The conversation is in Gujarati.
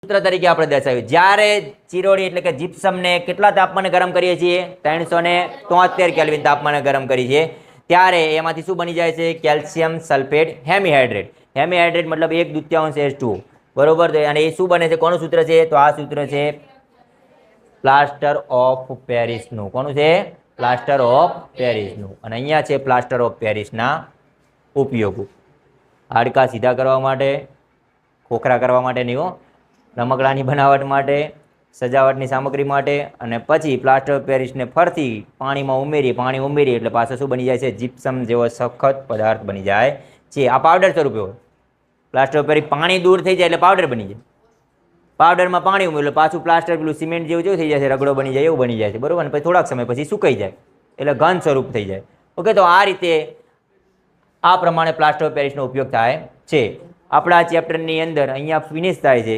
સૂત્ર તરીકે આપણે દર્શાવ્યું જ્યારે ચિરોડી એટલે કે જીપ્સમને કેટલા તાપમાને ગરમ કરીએ છીએ 373 કેલ્વિન તાપમાને ગરમ કરીએ છીએ ત્યારે એમાંથી શું બની જાય છે કેલ્શિયમ સલ્ફેટ હેમીહાઇડ્રેટ મતલબ 1/2 H2O બરોબર અને એ શું બને છે કોનું સૂત્ર છે તો આ સૂત્ર છે પ્લાસ્ટર ઓફ પેરિસનું કોનું છે પ્લાસ્ટર ઓફ પેરિસનું અને અહીંયા છે પ્લાસ્ટર ઓફ પેરિસના ઉપયોગો હાડકાં સીધા કરવા માટે ખોખરા કરવા માટે નહીં હો રમકડાની બનાવટ માટે સજાવટની સામગ્રી માટે અને પછી પ્લાસ્ટર ઓફ પેરિસને ફરતી પાણી ઉમેરીએ એટલે પાછો શું બની જાય છે જીપ્સમ જેવો સખત પદાર્થ બની જાય છે આ પાવડર સ્વરૂપે હોય પ્લાસ્ટર ઓફ પેરિસ પાણી દૂર થઈ જાય એટલે પાવડર બની જાય પાવડરમાં પાણી ઉમેર્યું એટલે પાછું પ્લાસ્ટર પેલું સિમેન્ટ જેવું થઈ જાય છે રગડો બની જાય એવું બની જાય છે બરોબર અને પછી થોડાક સમય પછી સુકાઈ જાય એટલે ઘન સ્વરૂપ થઈ જાય ઓકે તો આ રીતે આ પ્રમાણે પ્લાસ્ટર ઓફ પેરિસનો ઉપયોગ થાય છે આપણા ચેપ્ટરની અંદર અહીંયા ફિનિશ થાય છે